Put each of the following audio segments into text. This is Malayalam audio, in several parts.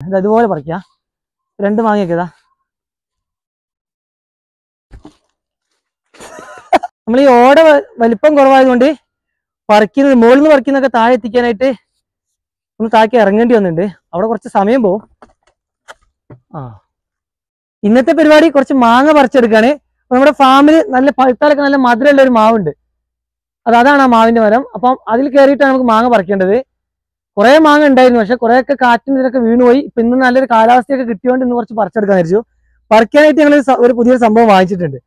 അതുപോലെ പറിക്കാം. 2 മാങ്ങയൊക്കെ ഇതാ. നമ്മൾ ഈ ഓട വലിപ്പം കുറവായതുകൊണ്ട് പറിക്കുന്നത് മുകളിൽ നിന്ന് പറിക്കുന്നതൊക്കെ താഴെ എത്തിക്കാനായിട്ട് ഒന്ന് താഴേക്ക് ഇറങ്ങേണ്ടി വന്നിട്ടുണ്ട്. അവിടെ കുറച്ച് സമയം പോകും. ഇന്നത്തെ പരിപാടി കുറച്ച് മാങ്ങ പറിച്ചെടുക്കാണ്. നമ്മുടെ ഫാമിൽ നല്ല പഴുത്താലൊക്കെ നല്ല മധുരമുള്ള ഒരു മാവുണ്ട്. അതാണ് ആ മാവിന്റെ മരം. അപ്പം അതിൽ കയറിയിട്ടാണ് നമുക്ക് മാങ്ങ പറിക്കേണ്ടത്. കുറെ മാങ്ങ ഉണ്ടായിരുന്നു, പക്ഷെ കുറെയൊക്കെ കാറ്റിന് ഇതിലൊക്കെ വീണുപോയി. ഇപ്പൊ ഇന്ന് നല്ലൊരു കാലാവസ്ഥയൊക്കെ കിട്ടിയോണ്ട് ഇന്ന് കുറച്ച് പറിച്ചെടുക്കാൻ വിചാരിച്ചു. പറിക്കാനായിട്ട് ഞങ്ങൾ ഒരു പുതിയൊരു സംഭവം വാങ്ങിച്ചിട്ടുണ്ട്.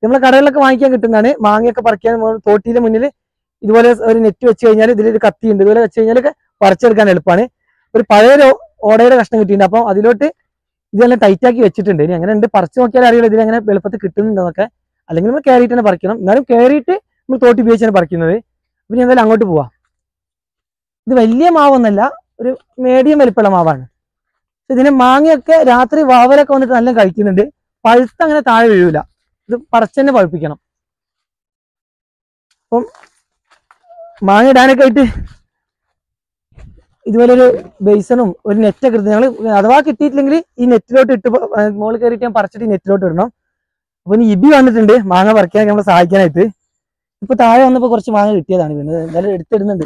നമ്മളെ കടകളിലൊക്കെ വാങ്ങിക്കാൻ കിട്ടുന്നതാണ്. മാങ്ങയൊക്കെ പറിക്കാൻ തോട്ടിയുടെ മുന്നിൽ ഇതുപോലെ ഒരു നെറ്റ് വെച്ച് കഴിഞ്ഞാൽ ഇതിലൊരു കത്തിയുണ്ട്. ഇതുപോലെ വെച്ച് കഴിഞ്ഞാൽ പറിച്ചെടുക്കാൻ എളുപ്പമാണ്. ഒരു പഴയ ഓടയുടെ കഷ്ണം കിട്ടിയിട്ടുണ്ട്. അപ്പം അതിലോട്ട് ഇതെല്ലാം ടൈറ്റാക്കി വെച്ചിട്ടുണ്ട്. ഇനി അങ്ങനെ ഉണ്ട്, പറിച്ചു നോക്കിയാൽ അറിയില്ല ഇതിലെങ്ങനെ എളുപ്പത്തിൽ കിട്ടുന്നുണ്ടെന്നൊക്കെ. അല്ലെങ്കിൽ നമ്മൾ കയറിയിട്ട് തന്നെ പറിക്കണം. എന്നാലും കയറിയിട്ട് നമ്മൾ തോട്ടി ഉപയോഗിച്ചാണ് പറിക്കുന്നത്. അപ്പം ഞാൻ എന്തായാലും അങ്ങോട്ട് പോവാം. ഇത് വലിയ മാവൊന്നല്ല, ഒരു മീഡിയം വലിപ്പമുള്ള മാവാണ്. ഇതിന് മാങ്ങയൊക്കെ രാത്രി വാവലൊക്കെ വന്നിട്ട് നല്ല കഴിക്കുന്നുണ്ട്. പഴുത്ത് അങ്ങനെ താഴെ വീഴൂല. ഇത് പറിച്ചെന്നെ പഴുപ്പിക്കണം. അപ്പം മാങ്ങ ഇടാനൊക്കെ ആയിട്ട് ഇതുപോലൊരു ബേസണും ഒരു നെറ്റൊക്കെ എടുത്ത് ഞങ്ങൾ അഥവാ കിട്ടിയിട്ടില്ലെങ്കിൽ ഈ നെറ്റിലോട്ട് ഇട്ട് മുകളിൽ കയറിയിട്ട് ഞാൻ പറിച്ചിട്ട് ഈ നെറ്റിലോട്ട് ഇടണം. അപ്പൊ ഇനി ഇബി വന്നിട്ടുണ്ട് മാങ്ങ പറിക്കാൻ നമ്മളെ സഹായിക്കാനായിട്ട്. ഇപ്പൊ താഴെ വന്നപ്പോ കുറച്ച് മാങ്ങ കിട്ടിയതാണ്. പിന്നെ എന്തായാലും എടുത്തിടുന്നുണ്ട്.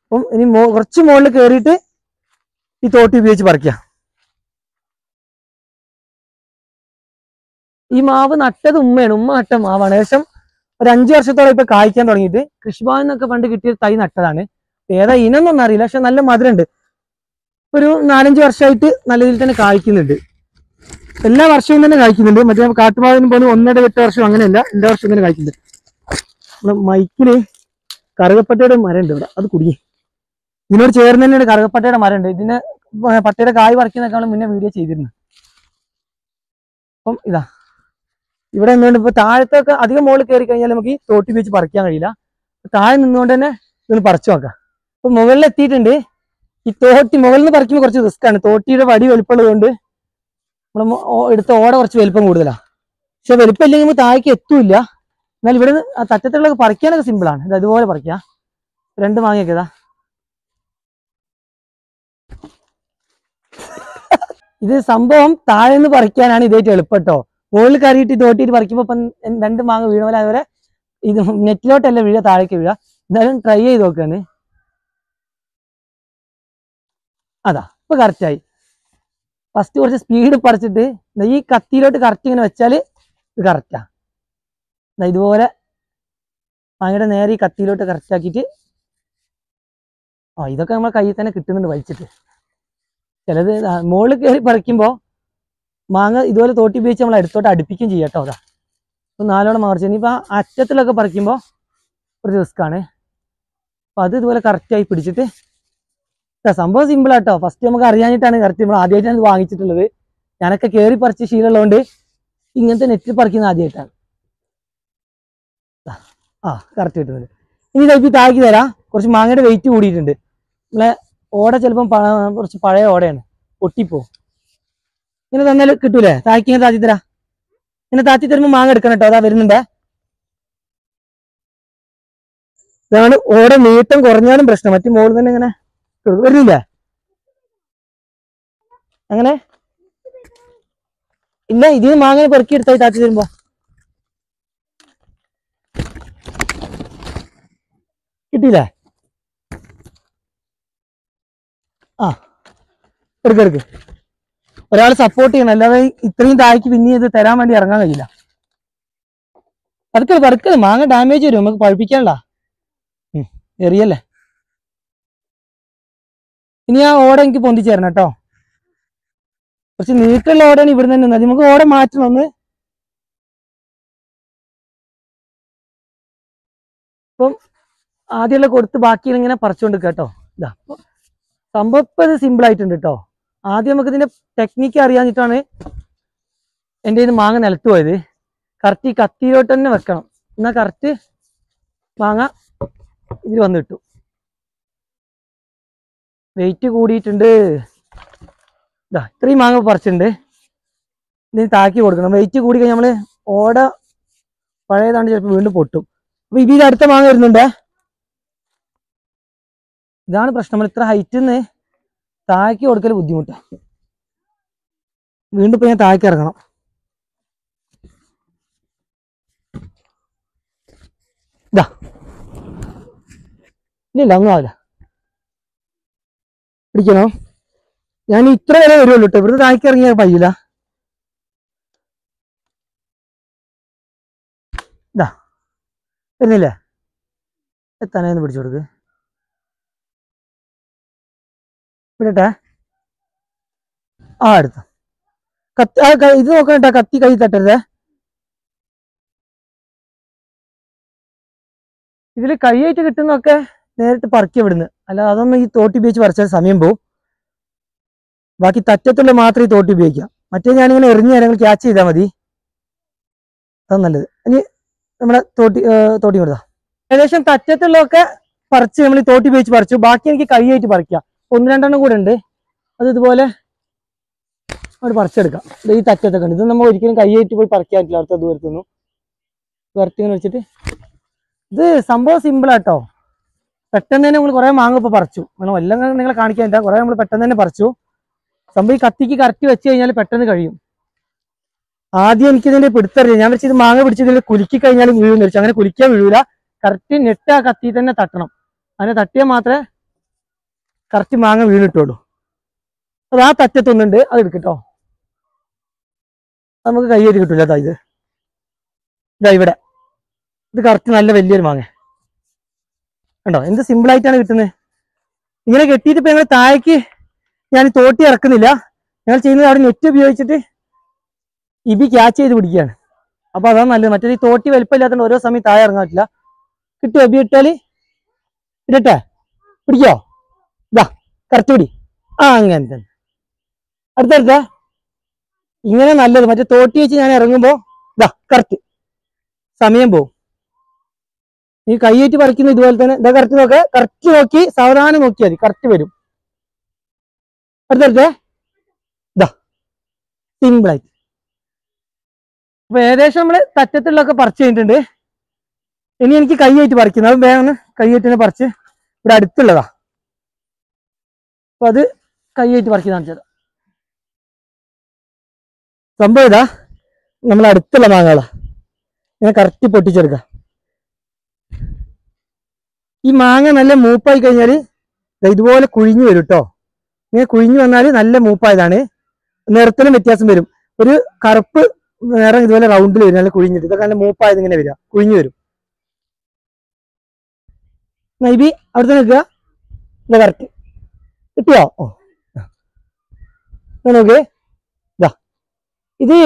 അപ്പം ഇനി കുറച്ച് മുകളിൽ കയറിയിട്ട് ഈ തോട്ടി ഉപയോഗിച്ച് പറിക്കാം. ഈ മാവ് നട്ടത് ഉമ്മയാണ്. ഉമ്മ നട്ട മാവാണ്. ഏകദേശം ഒരു 5 വർഷത്തോളം ഇപ്പൊ കായ്ക്കാൻ തുടങ്ങിയിട്ട്. കൃഷിഭവനിൽ നിന്നൊക്കെ പണ്ട് കിട്ടിയ തൈ നട്ടതാണ്. ഏതാ ഇനൊന്നും അറിയില്ല, പക്ഷെ നല്ല മധുരമുണ്ട്. ഒരു 4-5 വർഷമായിട്ട് നല്ല രീതിയിൽ തന്നെ കായ്ക്കുന്നുണ്ട്. എല്ലാ വർഷവും തന്നെ കായ്ക്കുന്നുണ്ട്. മറ്റേ കാട്ടുമാവിന് പോലും 1.8 വർഷം അങ്ങനെയല്ല, 2 വർഷം തന്നെ കായ്ക്കുന്നുണ്ട്. നമ്മുടെ മൈക്കില് കറുകപ്പട്ടയുടെ മരം ഉണ്ട് ഇവിടെ, അത് കുടുങ്ങി. ഇതിനോട് ചേർന്ന് തന്നെയാണ് കറുകപ്പട്ടയുടെ മരം ഉണ്ട്. ഇതിന് പട്ടയുടെ കായ് പറിക്കുന്നേക്കാളും മുന്നേ വീഡിയോ ചെയ്തിരുന്നു. അപ്പം ഇതാ ഇവിടെ നിന്നുകൊണ്ട് ഇപ്പൊ താഴത്തൊക്കെ അധികം മുകളിൽ കയറി കഴിഞ്ഞാൽ നമുക്ക് ഈ തോട്ടി വെച്ച് പറിക്കാൻ കഴിയില്ല. താഴെ നിന്നുകൊണ്ട് തന്നെ ഇതൊന്ന് പറിച്ചു നോക്കാം. അപ്പൊ മുകളിൽ എത്തിയിട്ടുണ്ട്. ഈ തോട്ടി മുകളിൽ നിന്ന് പറിക്കുമ്പോൾ കുറച്ച് റിസ്ക് ആണ്. തോട്ടിയുടെ വടി വലുപ്പമുള്ളതുകൊണ്ട് നമ്മൾ എടുത്ത ഓട കുറച്ച് വലുപ്പം കൂടുതലാണ്. പക്ഷെ വലുപ്പം ഇല്ലെങ്കിൽ നമുക്ക് താഴേക്ക് എത്തൂല്ല. എന്നാൽ ഇവിടെ നിന്ന് തറ്റത്തുള്ളതൊക്കെ പറിക്കാനൊക്കെ സിമ്പിളാണ്. ഇത് അതുപോലെ പറിക്കാം. 2 മാങ്ങയൊക്കെ ഇതാ. ഇത് സംഭവം താഴെ നിന്ന് പറിക്കാനാണ് ഇതായിട്ട് എളുപ്പം കേട്ടോ. മുകളിൽ കയറിയിട്ട് തോട്ടിയിട്ട് പറിക്കുമ്പോൾ ഇപ്പം 2 മാങ്ങ വീണ പോലെ അതുപോലെ ഇത് നെറ്റിലോട്ടല്ല വീഴുക, താഴേക്ക് വീഴുക. എന്തായാലും ട്രൈ ചെയ്ത് നോക്കാണ്. അതാ ഇപ്പൊ കറക്റ്റായി. ഫസ്റ്റ് കുറച്ച് സ്പീഡ് പറിച്ചിട്ട് ഈ കത്തിയിലോട്ട് കറക്റ്റ് ഇങ്ങനെ വെച്ചാൽ ഇത് കറക്റ്റാ. ഇതുപോലെ മാങ്ങയുടെ നേരെ ഈ കത്തിയിലോട്ട് കറക്റ്റ് ആക്കിയിട്ട് ഇതൊക്കെ നമ്മളെ കയ്യിൽ തന്നെ കിട്ടുന്നുണ്ട് വലിച്ചിട്ട്. ചിലത് മുകളിൽ കയറി പറിക്കുമ്പോൾ മാങ്ങ ഇതുപോലെ തോട്ടി ഉപയോഗിച്ച് നമ്മൾ അടുത്തോട്ട് അടുപ്പിക്കുകയും ചെയ്യാം കേട്ടോ. അതാ ഇപ്പം 4 മറിച്ച് ഇനിയിപ്പോൾ അറ്റത്തിലൊക്കെ പറിക്കുമ്പോൾ ഒരു റിസ്ക്കാണ്. അപ്പം അത് ഇതുപോലെ കറക്റ്റായി പിടിച്ചിട്ട് സംഭവം സിമ്പിളാട്ടോ. ഫസ്റ്റ് നമുക്ക് അറിയാനിട്ടാണ് കറക്റ്റ്. നമ്മൾ ആദ്യമായിട്ടാണ് ഇത് വാങ്ങിച്ചിട്ടുള്ളത്. ഞാനൊക്കെ കയറി പറിച്ച് ശീലമുള്ളതുകൊണ്ട് ഇങ്ങനത്തെ നെറ്റിൽ പറിക്കുന്നത് ആദ്യമായിട്ടാണ്. കറക്റ്റ് കിട്ടുന്നത്. ഇനി ഇതാക്കി താഴേക്ക് തരാം. കുറച്ച് മാങ്ങയുടെ വെയിറ്റ് കൂടിയിട്ടുണ്ട്. നമ്മളെ ഓട ചിലപ്പം കുറച്ച് പഴയ ഓടയാണ്, പൊട്ടിപ്പോവും. ഇങ്ങനെ തന്നാൽ കിട്ടൂലേ? താഴേക്ക് ഇങ്ങനെ താത്തി തരാം. ഇങ്ങനെ താത്തി തരുമ്പോൾ മാങ്ങ എടുക്കണം കേട്ടോ. അതാ വരുന്നുണ്ടേ. ഇതാണ് ഓട നീട്ടം കുറഞ്ഞാലും പ്രശ്നം. മറ്റു മുകളിൽ തന്നെ ഇങ്ങനെ വരുന്നില്ലേ? അങ്ങനെ ഇല്ല, ഇതിന് മാങ്ങനെ പെറുക്കി എടുത്തായി താത്തി തരുമ്പോ കിട്ടിയില്ലേ? എടുക്കെടുക്ക്. ഒരാൾ സപ്പോർട്ട് ചെയ്യണം, അല്ലാതെ ഇത്രയും താഴേക്ക് പിന്നെ ഇത് തരാൻ വേണ്ടി ഇറങ്ങാൻ കഴിയില്ല. അതൊക്കെ പെറുക്കല്, മാങ്ങ ഡാമേജ് വരും, നമുക്ക് പഴുപ്പിക്കാനുള്ള. എറിയല്ലേ. ഇനി ആ ഓട എനിക്ക് പൊന്തിച്ചേരണം കേട്ടോ. കുറച്ച് നീട്ടുള്ള ഓടയാണ് ഇവിടുന്ന് തന്നെ. നമുക്ക് ഓട മാറ്റണം ഒന്ന്. ഇപ്പം ആദ്യമുള്ള കൊടുത്ത് ബാക്കി ഇങ്ങനെ പറിച്ചുകൊണ്ട് കേട്ടോ. ഇതാ സംഭവം ഇപ്പം ഇത് സിമ്പിൾ ആയിട്ടുണ്ട് കേട്ടോ. ആദ്യം നമുക്ക് ഇതിന്റെ ടെക്നിക്ക് അറിയാഞ്ഞിട്ടാണ് എൻ്റെ ഇത് മാങ്ങ നിലത്ത് പോയത്. കറക്റ്റ് ഈ കത്തിയിലോട്ട് തന്നെ വെക്കണം, എന്നാൽ കറക്റ്റ് മാങ്ങ ഇതിൽ വന്ന് കിട്ടും. വെയിറ്റ് കൂടിയിട്ടുണ്ട്. ഇതാ ഇത്രയും മാങ്ങ പറിച്ചിട്ടുണ്ട്. ഇതിന് താക്കി കൊടുക്കണം. വെയിറ്റ് കൂടി കഴിഞ്ഞാൽ നമ്മൾ ഓട പഴയതാണ്ട് ചിലപ്പോൾ വീണ്ടും പൊട്ടും. അപ്പൊ ഇതിൽ അടുത്ത മാങ്ങ വരുന്നുണ്ടേ. ഇതാണ് പ്രശ്നം. നമ്മൾ ഇത്ര ഹൈറ്റിൽ നിന്ന് താഴേക്ക് കൊടുക്കൽ ബുദ്ധിമുട്ടാണ്. വീണ്ടും ഇപ്പൊ ഞാൻ താഴേക്ക് ഇറങ്ങണം. ഇതാ ഇല്ല ഒന്നും ആവില്ല. പിടിക്കണോ? ഞാൻ ഇത്ര വരെ വരുള്ളൂ കേട്ടോ. ഇവിടുന്ന് താഴേക്ക് ഇറങ്ങിയാൽ പയ്യില്ല. ഇതാ വരുന്നില്ലേ? എത്താനൊന്ന് പിടിച്ചു കൊടുക്ക്. വിടട്ടെ. ആ എടുത്ത കത്തി ഇത് നോക്കണ്ട, കത്തി കൈ തട്ടരുതേ. ഇതിൽ കൈയായിട്ട് കിട്ടുന്നൊക്കെ നേരിട്ട് പറിക്കുക ഇവിടുന്ന്. അല്ല അതൊന്നും ഈ തോട്ടി ഉപയോഗിച്ച് പറിച്ചാൽ സമയം പോവും. ബാക്കി തറ്റത്തുള്ള മാത്രം ഈ തോട്ടി ഉപയോഗിക്കാം. മറ്റേ ഞാനിങ്ങനെ എറിഞ്ഞ് ഞങ്ങൾ ക്യാച്ച് ചെയ്താൽ മതി. അതാണ് നല്ലത്. ഇനി നമ്മുടെ തോട്ടി കൊടുത്താ ഏകദേശം തറ്റത്തുള്ളതൊക്കെ പറിച്ച് നമ്മൾ ഈ തോട്ടി ഉപയോഗിച്ച് പറിച്ചു. ബാക്കി എനിക്ക് കൈയായിട്ട് പറിക്കാം. 1-2 കൂടെ ഉണ്ട്. അത് ഇതുപോലെ അവിടെ പറിച്ചെടുക്കാം. ഈ തറ്റത്തൊക്കെ ഉണ്ട്. ഇത് നമ്മൾ ഒരിക്കലും കൈയായിട്ട് പോയി പറിക്കാൻ പറ്റില്ല. അടുത്ത ദൂരത്തുനിന്നും ഇങ്ങനെ വെച്ചിട്ട് ഇത് സംഭവം സിമ്പിളാട്ടോ. പെട്ടെന്ന് തന്നെ നമ്മൾ കുറെ മാങ്ങ ഇപ്പൊ പറിച്ചു. അങ്ങനെ എല്ലാം നിങ്ങളെ കാണിക്കാനില്ല. കുറെ നമ്മൾ പെട്ടെന്ന് തന്നെ പറിച്ചു. സംഭവം ഈ കത്തിക്ക് കറക്റ്റ് വെച്ച് കഴിഞ്ഞാൽ പെട്ടെന്ന് കഴിയും. ആദ്യം എനിക്കിതിന്റെ പിടുത്തറിയാം. ഞാൻ വെച്ചത് മാങ്ങ പിടിച്ചതിൽ കുലുക്കി കഴിഞ്ഞാൽ വീഴുമെന്ന് വെച്ചു. അങ്ങനെ കുലിക്കാൻ വീഴൂല. കറക്റ്റ് നെറ്റ് ആ കത്തി തന്നെ തട്ടണം. അങ്ങനെ തട്ടിയാൽ മാത്രമേ കറക്റ്റ് മാങ്ങ വീണിട്ടുള്ളൂ. അത് ആ തറ്റത്തൊന്നുണ്ട്, അത് എടുക്കട്ടോ. നമുക്ക് കൈയ്യേറ്റ് കിട്ടൂല. അതാ ഇതാ ഇവിടെ ഇത് കറക്റ്റ് നല്ല വലിയൊരു മാങ്ങ കണ്ടോ. എന്ത് സിമ്പിളായിട്ടാണ് കിട്ടുന്നത്. ഇങ്ങനെ കെട്ടിയിട്ട് ഇപ്പൊ ഞങ്ങൾ താഴേക്ക് ഞാൻ തോട്ടി ഇറക്കുന്നില്ല. ഞങ്ങൾ ചെയ്യുന്നത് അവിടെ നെറ്റ് ഉപയോഗിച്ചിട്ട് ഇബി ക്യാച്ച് ചെയ്ത് പിടിക്കുകയാണ്. അപ്പൊ അതാണ് നല്ലത്. മറ്റേ ഈ തോട്ടി വലിപ്പമില്ലാത്തതുകൊണ്ട് ഓരോ സമയം താഴെ ഇറങ്ങാൻ പറ്റില്ല. കിട്ടുമോ? എബി ഇട്ടാല് ഇടട്ടെ? പിടിക്കോ? ഇതാ കറക്റ്റ് പിടി. ആ അങ്ങനെ തന്നെ. അടുത്തടുത്ത ഇങ്ങനെ നല്ലത്. മറ്റേ തോട്ടി വെച്ച് ഞാൻ ഇറങ്ങുമ്പോ ഇതാ കറക്റ്റ് സമയം പോവും. ഈ കൈയേറ്റ് പറിക്കുന്ന ഇതുപോലെ തന്നെ. ഇതാ കറക്റ്റ് നോക്ക. കറക്റ്റ് നോക്കി സാവധാനം നോക്കിയാൽ മതി. കറക്റ്റ് വരും. അടുത്തടുത്തേ ഇതാ സിമ്പിളായിട്ട്. അപ്പൊ ഏകദേശം നമ്മള് തറ്റത്തുള്ളൊക്കെ പറിച്ചു കഴിഞ്ഞിട്ടുണ്ട്. ഇനി എനിക്ക് കൈയേറ്റ് പറിക്കുന്നത്. അത് വേഗം കൈയേറ്റിനെ പറിച്ച് ഇവിടെ അടുത്തുള്ളതാ. അപ്പൊ അത് കൈയേറ്റ് പറിച്ച് കാണിച്ചത്. സംഭവം ഇതാ നമ്മൾ അടുത്തുള്ള മാങ്ങകളാ. ഇങ്ങനെ കറക്റ്റ് പൊട്ടിച്ചെടുക്കാം. ഈ മാങ്ങ നല്ല മൂപ്പായി കഴിഞ്ഞാൽ ഇതുപോലെ കുഴിഞ്ഞു വരും കേട്ടോ. ഇങ്ങനെ കുഴിഞ്ഞു വന്നാൽ നല്ല മൂപ്പായതാണ്. നിറത്തിലും വ്യത്യാസം വരും. ഒരു കറുപ്പ് നിറം ഇതുപോലെ റൗണ്ടിൽ വരും. നല്ല കുഴിഞ്ഞിട്ട്. ഇതൊക്കെ നല്ല മൂപ്പായത് ഇങ്ങനെ വരിക, കുഴിഞ്ഞു വരും. നൈബി അവിടുത്തെ നിൽക്കുക. ഇതാ കറക്റ്റ് കിട്ടിയോ? നോക്കേ. ഇതാ ഇത്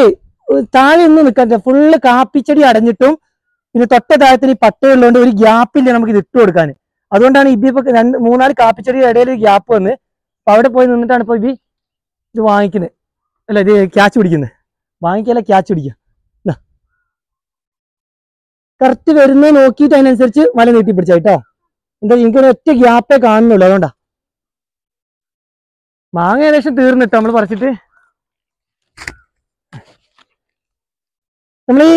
താഴെ ഒന്നും നിൽക്കാൻ. ഫുള്ള് കാപ്പിച്ചെടി അടഞ്ഞിട്ടും പിന്നെ തൊട്ട താഴത്തിന് ഈ പട്ടയുള്ളതുകൊണ്ട് ഒരു ഗ്യാപ്പില്ല നമുക്ക് ഇത് ഇട്ട് കൊടുക്കാൻ. അതുകൊണ്ടാണ് ഇബി ഇപ്പൊ 3-4 കാപ്പിച്ചെടിയുടെ ഇടയിൽ ഒരു ഗ്യാപ്പ് വന്ന്. അപ്പൊ അവിടെ പോയി നിന്നിട്ടാണ് ഇപ്പൊ ഇബി ഇത് വാങ്ങിക്കുന്നത്. അല്ല ഇത് ക്യാച്ച് പിടിക്കുന്നത്. വാങ്ങിക്കല്ല, ക്യാച്ച് പിടിക്കുക. കറക്റ്റ് വരുന്നത് നോക്കിയിട്ട് അതിനനുസരിച്ച് വല നീട്ടി പിടിച്ച കേട്ടോ. എന്താ എനിക്കൊരു ഒറ്റ ഗ്യാപ്പേ കാണുന്നുള്ളൂ. അതുകൊണ്ടാ. മാങ്ങ ഏകദേശം തീർന്നിട്ടോ നമ്മൾ പറിച്ചിട്ട്. നമ്മൾ ഈ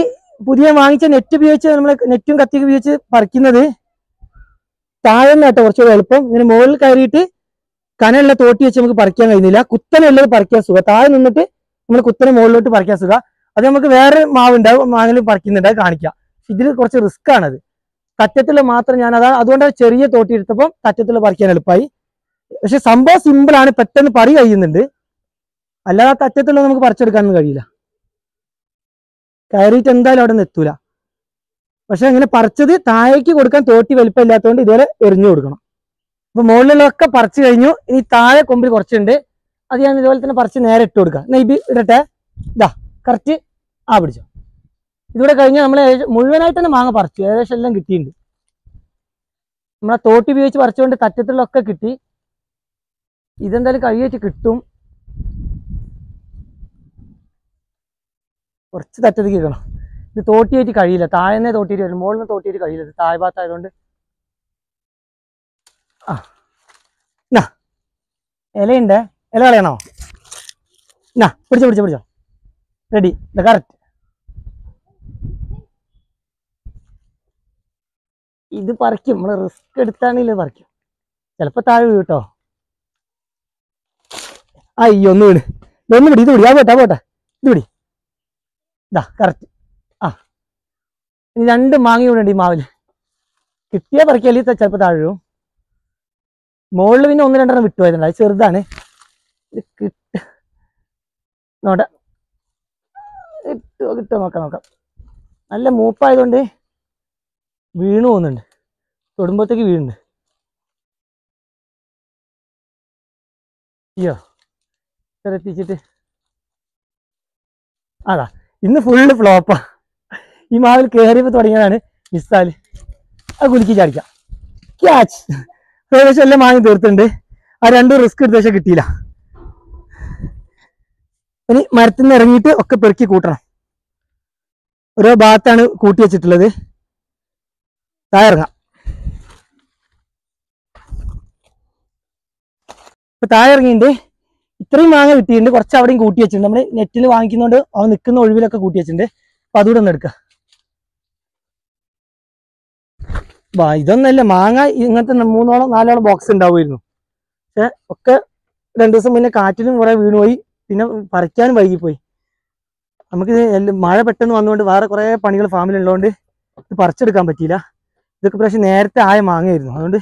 പുതിയ വാങ്ങിച്ച നെറ്റ് ഉപയോഗിച്ച് നമ്മൾ നെറ്റും കത്തിയൊക്കെ ഉപയോഗിച്ച് പറിക്കുന്നത് താഴെ കേട്ടോ കുറച്ചുകൂടെ എളുപ്പം. ഇങ്ങനെ മുകളിൽ കയറിയിട്ട് കനയുള്ള തോട്ടി വെച്ച് നമുക്ക് പറിക്കാൻ കഴിയുന്നില്ല. കുത്തനെ ഉള്ളത് പറിക്കാൻ സുഖം. താഴെ നിന്നിട്ട് നമ്മൾ കുത്തനെ മുകളിലോട്ട് പറിക്കാൻ സുഖം. അത് നമുക്ക് വേറെ മാവുണ്ടാവും, മാങ്ങലും പറിക്കുന്നുണ്ട്, അത് കാണിക്കാം. ഇതിൽ കുറച്ച് റിസ്ക് ആണത്. തറ്റത്തുള്ള മാത്രം ഞാൻ അതുകൊണ്ടാണ് ചെറിയ തോട്ടി എടുത്തപ്പോൾ തറ്റത്തുള്ള പറിക്കാൻ എളുപ്പമായി. പക്ഷെ സംഭവം സിമ്പിളാണ്, പെട്ടെന്ന് പറി കഴിയുന്നുണ്ട്. അല്ലാതെ തറ്റത്തുള്ള നമുക്ക് പറിച്ചെടുക്കാനൊന്നും കഴിയില്ല. കയറിയിട്ട് എന്തായാലും അവിടെ നിന്ന് എത്തൂല. പക്ഷെ അങ്ങനെ പറിച്ചത് താഴേക്ക് കൊടുക്കാൻ തോട്ടി വലിപ്പം ഇല്ലാത്തതുകൊണ്ട് ഇതുപോലെ എറിഞ്ഞു കൊടുക്കണം. അപ്പൊ മുകളിലൊക്കെ പറിച്ചു കഴിഞ്ഞു. ഇനി താഴെ കൊമ്പിൽ കുറച്ചുണ്ട്, അത് ഞാൻ ഇതുപോലെ തന്നെ പറിച്ച് നേരെ ഇട്ട് കൊടുക്കാം. നെയ്ബി ഇടട്ടെ. ഇതാ കറക്റ്റ് ആ പിടിച്ചോ. ഇതിവിടെ കഴിഞ്ഞാൽ നമ്മൾ മുഴുവനായിട്ട് തന്നെ മാങ്ങ പറിച്ചു. ഏകദേശം എല്ലാം കിട്ടിയിട്ടുണ്ട്. നമ്മളെ തോട്ടി ഉപയോഗിച്ച് പറിച്ചുകൊണ്ട് തറ്റത്തിലൊക്കെ കിട്ടി. ഇതെന്തായാലും കഴിയേറ്റ് കിട്ടും. കുറച്ച് തറ്റത്തേക്ക് കിട്ടണം. ഇത് തോട്ടിയായിട്ട് കഴിയില്ല. താഴെ തോട്ടിയിട്ട് വരും, മുകളിൽ നിന്ന് തോട്ടിയിട്ട് കഴിയില്ല. ഇത് താഴെ ഭാഗത്തായതുകൊണ്ട്. ആ എന്നാ ഇലയുണ്ട്, ഇല കളയണോ? എന്നാ പിടിച്ചോ. റെഡി. ഇത് കറക്റ്റ്. ഇത് പറിക്കും. നമ്മൾ റിസ്ക് എടുത്താണെങ്കിൽ ഇത് പറിക്കും. ചിലപ്പോൾ താഴെ വീട്ടോ. അയ്യോ ഒന്ന് വീണ്. ഇതൊന്ന് പിടി, ഇത് പിടി, ആ പോട്ടെ ഇത് പിടി. ഇതാ കറക്റ്റ്. ആ ഇനി 2 മാങ്ങ കൂടെ ഉണ്ട് ഈ മാവില്. കിട്ടിയാൽ പറിക്കല്ലേ ചിലപ്പോൾ താഴെ വീഴും. മുകളിൽ പിന്നെ 1-2 വിട്ടുപോയതുണ്ട്, അത് ചെറുതാണ്. ഇത് നോട്ടെ, കിട്ടോ നോക്കാം. നല്ല മൂപ്പായതുകൊണ്ട് വീണു പോകുന്നുണ്ട്, തൊടുമ്പോഴത്തേക്ക് വീഴുന്നുണ്ട്. അയ്യോ എത്തിച്ചിട്ട് അതാ ഇന്ന് ഫുള്ള് ഫ്ലോപ്പാ. ഈ മാവിൽ കയറിയപ്പോൾ തുടങ്ങിയതാണ് മിസ്സാല്. അത് കുലുക്കി ചാടിക്കാം. ക്യാച്ച്. ഏകദേശം എല്ലാം മാങ്ങി തീർത്തുണ്ട്. ആ 2 റിസ്ക് എടുത്ത പക്ഷെ കിട്ടിയില്ല. ഇനി മരത്തിൽ നിന്ന് ഇറങ്ങിയിട്ട് ഒക്കെ പെറുക്കി കൂട്ടണം. ഓരോ ഭാഗത്താണ് കൂട്ടി വെച്ചിട്ടുള്ളത്. താഴെ ഇറങ്ങാം. ഇപ്പൊ താഴെ ഇറങ്ങിയിട്ടുണ്ട്. ഇത്രയും മാങ്ങ കിട്ടിയിട്ടുണ്ട്. കുറച്ച് അവിടെയും കൂട്ടി വെച്ചിട്ടുണ്ട്. നമ്മൾ നെറ്റിൽ വാങ്ങിക്കുന്നതുകൊണ്ട് അവൻ നിൽക്കുന്ന ഒഴിവിലൊക്കെ കൂട്ടി വെച്ചിട്ടുണ്ട്. അപ്പൊ അതുകൂടെ ഒന്ന് എടുക്കുക. ഇതൊന്നല്ല, മാങ്ങ ഇങ്ങനത്തെ 3-4 ബോക്സ് ഉണ്ടാവുമായിരുന്നു. പക്ഷെ ഒക്കെ 2 ദിവസം മുന്നേ കാറ്റിലും കുറെ വീണുപോയി. പിന്നെ പറിക്കാനും വൈകിപ്പോയി. നമുക്ക് മഴ പെട്ടെന്ന് വന്നുകൊണ്ട് വേറെ കുറെ പണികൾ ഫാമിലുള്ളതുകൊണ്ട് ഇത് പറിച്ചെടുക്കാൻ പറ്റിയില്ല. ഇതൊക്കെ പ്രാവശ്യം നേരത്തെ ആയ മാങ്ങയായിരുന്നു, അതുകൊണ്ട്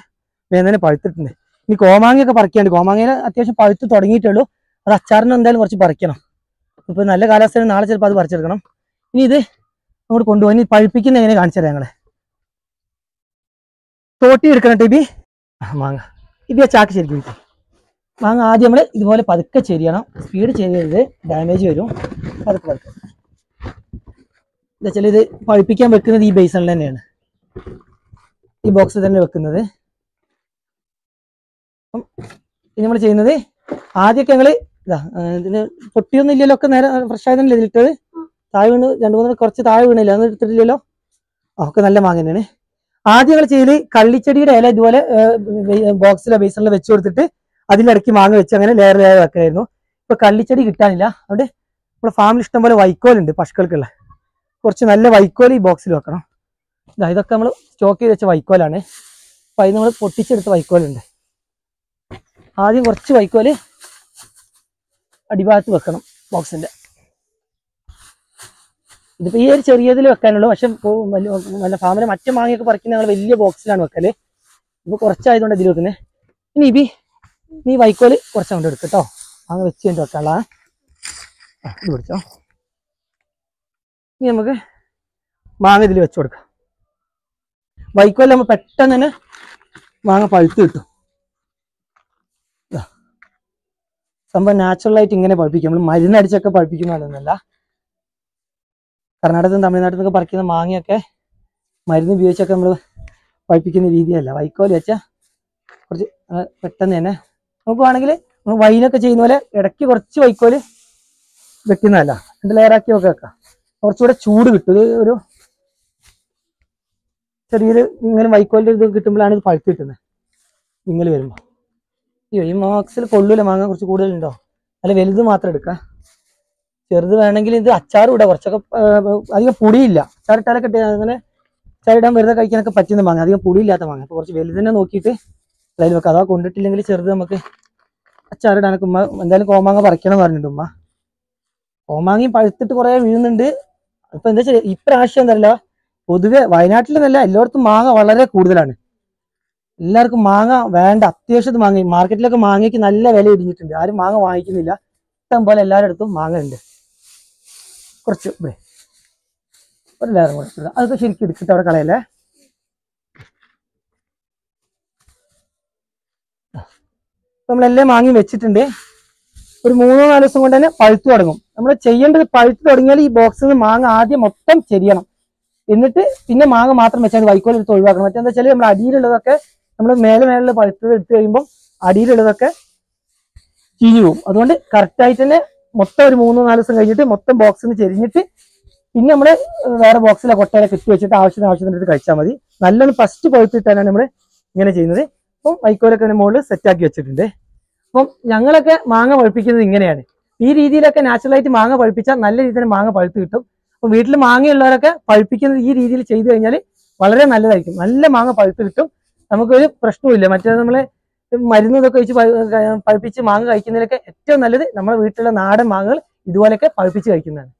വേദന പഴുത്തിട്ടുണ്ട്. ഇനി കോമാങ്ങയൊക്കെ പറിക്കാണ്ട്. കോമാങ്ങയിൽ അത്യാവശ്യം പഴുത്ത് തുടങ്ങിയിട്ടുള്ളൂ. അത് അച്ചാറിന് എന്തായാലും കുറച്ച് പറിക്കണം. ഇപ്പൊ നല്ല കാലാവസ്ഥയാണ്, നാളെ ചിലപ്പോൾ അത് പറിച്ചെടുക്കണം. ഇനി ഇത് അങ്ങോട്ട് കൊണ്ടുപോയി ഇനി പഴുപ്പിക്കുന്ന എങ്ങനെ കാണിച്ചു തരാം ഞങ്ങളെ. തോട്ടി എടുക്കണം ടിബി. മാങ്ങ ഇബി ആ ചാക്ക് ശരിക്കും കിട്ടും. മാങ്ങ ആദ്യം നമ്മൾ ഇതുപോലെ പതുക്കെ ചെരിയണം. സ്പീഡ് ചെയ്യരുത്, ഡാമേജ് വരും. പതുക്കെ എന്താ വെച്ചാൽ ഇത് പഴുപ്പിക്കാൻ വെക്കുന്നത് ഈ ബേസണിൽ തന്നെയാണ്, ഈ ബോക്സിൽ തന്നെ വെക്കുന്നത്. അപ്പം ഇത് നമ്മൾ ചെയ്യുന്നത് ആദ്യമൊക്കെ ഞങ്ങൾ ഇതിന് പൊട്ടിയൊന്നും ഇല്ലല്ലോ, ഒക്കെ നേരെ ഫ്രഷ് ആയതല്ലേ ഇതിലിട്ടത്. താഴെ വീണ് 2-3 കുറച്ച് താഴെ വീണില്ല, അതൊന്നും എടുത്തിട്ടില്ലല്ലോ. ഒക്കെ നല്ല മാങ്ങ തന്നെയാണ്. ആദ്യം ഞങ്ങൾ ചെയ്യല് കള്ളിച്ചെടിയുടെ ഇല ഇതുപോലെ ബോക്സിലോ ബേസണിലോ വെച്ച് കൊടുത്തിട്ട് അതിലിടയ്ക്ക് മാങ്ങ വെച്ച് അങ്ങനെ ലെയർ വെക്കലായിരുന്നു. ഇപ്പൊ കള്ളിച്ചെടി കിട്ടാനില്ല, അതുകൊണ്ട് നമ്മുടെ ഫാമിൽ ഇഷ്ടം പോലെ വൈക്കോലുണ്ട് പശുക്കൾക്കുള്ള. കുറച്ച് നല്ല വൈക്കോൽ ഈ ബോക്സിൽ വെക്കണം. ഇതൊക്കെ നമ്മൾ സ്റ്റോക്ക് ചെയ്ത് വെച്ച വൈക്കോലാണ്. അപ്പൊ അതിന് നമ്മൾ പൊട്ടിച്ചെടുത്ത വൈക്കോലുണ്ട്. ആദ്യം കുറച്ച് വൈക്കോല് അടിഭാഗത്ത് വെക്കണം ബോക്സിന്റെ. ഇതിപ്പോ ഈ ഒരു ചെറിയതിൽ വെക്കാനുള്ളൂ. പക്ഷെ നല്ല ഫാമിലെ മറ്റു മാങ്ങയൊക്കെ പറിക്കുന്ന ഞങ്ങൾ വലിയ ബോക്സിലാണ് വെക്കല്. ഇപ്പൊ കുറച്ചായതുകൊണ്ട് ഇതിൽ വെക്കുന്നത്. ഇനി നീ വൈക്കോല് കുറച്ചങ്ങോട്ട് എടുക്കും കേട്ടോ. മാങ്ങ വെച്ച് കഴിഞ്ഞിട്ട് വെക്കാനുള്ള ഇത് പിടിച്ചോ. ഇനി നമുക്ക് മാങ്ങ ഇതിൽ വെച്ച് കൊടുക്കാം. വൈക്കോല് നമ്മൾ പെട്ടെന്ന് തന്നെ മാങ്ങ പഴുത്ത് കിട്ടും. സംഭവം നാച്ചുറലായിട്ട് ഇങ്ങനെ പഴുപ്പിക്കും. നമ്മൾ മരുന്നടിച്ചൊക്കെ പഴുപ്പിക്കുന്നതല്ല. കർണാടകത്തിൽ തമിഴ്നാട്ടിൽ നിന്നൊക്കെ പറിക്കുന്ന മാങ്ങയൊക്കെ മരുന്ന് ഉപയോഗിച്ചൊക്കെ നമ്മൾ പഴുപ്പിക്കുന്ന രീതിയല്ല. വൈക്കോല് വെച്ചാൽ കുറച്ച് പെട്ടെന്ന് തന്നെ നമുക്ക് വേണമെങ്കിൽ വൈനൊക്കെ ചെയ്യുന്ന പോലെ ഇടയ്ക്ക് കുറച്ച് വൈക്കോല് വെക്കുന്നതല്ല, 2 ലെയറാക്കി ഒക്കെ വെക്കാം. കുറച്ചുകൂടെ ചൂട് കിട്ടും. ഇത് ഒരു ചെറിയൊരു ഇങ്ങനെ വൈക്കോലിന്റെ ഇത് കിട്ടുമ്പോഴാണ് ഇത് പഴുത്ത് കിട്ടുന്നത്. നിങ്ങൾ വരുമ്പോൾ ഈ ബോക്സിൽ കൊള്ളൂല, മാങ്ങ കുറച്ച് കൂടുതലുണ്ടോ, അല്ല വലുത് മാത്രം എടുക്കാം. ചെറുത് വേണമെങ്കിൽ ഇത് അച്ചാറും ഇടാം. കുറച്ചൊക്കെ അധികം പുളിയില്ല. അച്ചാറിട്ടാലൊക്കെ അങ്ങനെ അച്ചാറിടാൻ വെറുതെ കഴിക്കാനൊക്കെ പറ്റുന്ന മാങ്ങ, അധികം പുളിയില്ലാത്ത മാങ്ങ. അപ്പോൾ കുറച്ച് വലുത് തന്നെ നോക്കിയിട്ട് അതിൽ വെക്കാം. അതാ കൊണ്ടിട്ടില്ലെങ്കിൽ ചെറുത് നമുക്ക് അച്ചാറിടാനൊക്കെ ഉമ്മ എന്തായാലും കോമാങ്ങ പറിക്കണം എന്ന് പറഞ്ഞിട്ടുണ്ട് ഉമ്മ. കോമാങ്ങയും പഴുത്തിട്ട് കുറെ വീഴുന്നുണ്ട്. ഇപ്പൊ എന്താ വെച്ചാൽ ഇപ്രാവശ്യം എന്തല്ല, പൊതുവെ വയനാട്ടിലെന്നല്ല എല്ലായിടത്തും മാങ്ങ വളരെ കൂടുതലാണ്. എല്ലാവർക്കും മാങ്ങ വേണ്ട, അത്യാവശ്യത്തിന് മാങ്ങ. മാർക്കറ്റിലൊക്കെ മാങ്ങയ്ക്ക് നല്ല വില ഇടിഞ്ഞിട്ടുണ്ട്, ആരും മാങ്ങ വാങ്ങിക്കുന്നില്ല. ഇഷ്ടം പോലെ എല്ലാവരുടെ അടുത്തും മാങ്ങ ഉണ്ട്. കുറച്ച് ഒരു ലെയറും കൂടെ അതൊക്കെ ശരിക്കും എടുത്തിട്ട് അവിടെ കളയല്ലേ. നമ്മളെല്ലാം മാങ്ങി വെച്ചിട്ടുണ്ട്. ഒരു 3-4 ദിവസം കൊണ്ട് തന്നെ പഴുത്തു തുടങ്ങും. നമ്മൾ ചെയ്യേണ്ടത് പഴുത്തു തുടങ്ങിയാൽ ഈ ബോക്സിൽ നിന്ന് മാങ്ങ ആദ്യം മൊത്തം ചെരിയണം. എന്നിട്ട് പിന്നെ മാങ്ങ മാത്രം വെച്ചാൽ വൈക്കോൽ എടുത്ത് ഒഴിവാക്കണം. മറ്റെന്താ വെച്ചാൽ നമ്മൾ അടിയിലുള്ളതൊക്കെ നമ്മൾ മേലെ പഴുത്തത് എടുത്തു കഴിയുമ്പോൾ അടിയിലുള്ളതൊക്കെ ചീഞ്ഞു പോകും. അതുകൊണ്ട് കറക്റ്റായിട്ട് തന്നെ മൊത്തം ഒരു 3-4 ദിവസം കഴിഞ്ഞിട്ട് മൊത്തം ബോക്സിൽ നിന്ന് ചെരിഞ്ഞിട്ട് പിന്നെ നമ്മൾ വേറെ ബോക്സിലെ കൊട്ടയിലെ കെട്ടി വെച്ചിട്ട് ആവശ്യത്തിന് കഴിച്ചാൽ മതി. നല്ലൊന്ന് ഫസ്റ്റ് പഴുത്തിട്ടാണ് നമ്മൾ ഇങ്ങനെ ചെയ്യുന്നത്. അപ്പം വൈക്കോലൊക്കെ മുകളിൽ സെറ്റാക്കി വെച്ചിട്ടുണ്ട്. അപ്പം ഞങ്ങളൊക്കെ മാങ്ങ പഴുപ്പിക്കുന്നത് ഇങ്ങനെയാണ്. ഈ രീതിയിലൊക്കെ നാച്ചുറലായിട്ട് മാങ്ങ പഴുപ്പിച്ചാൽ നല്ല രീതിയിൽ മാങ്ങ പഴുത്ത് കിട്ടും. അപ്പം വീട്ടിൽ മാങ്ങയുള്ളവരൊക്കെ പഴുപ്പിക്കുന്നത് ഈ രീതിയിൽ ചെയ്തു കഴിഞ്ഞാൽ വളരെ നല്ലതായിരിക്കും. നല്ല മാങ്ങ പഴുത്ത് കിട്ടും, നമുക്കൊരു പ്രശ്നവുമില്ല. മറ്റേ നമ്മൾ മരുന്ന് ഇതൊക്കെ വെച്ച് പഴുപ്പിച്ച് മാങ്ങ കഴിക്കുന്നതിലൊക്കെ ഏറ്റവും നല്ലത് നമ്മുടെ വീട്ടിലുള്ള നാടൻ മാങ്ങകൾ ഇതുപോലെയൊക്കെ പഴുപ്പിച്ച് കഴിക്കുന്നതാണ്.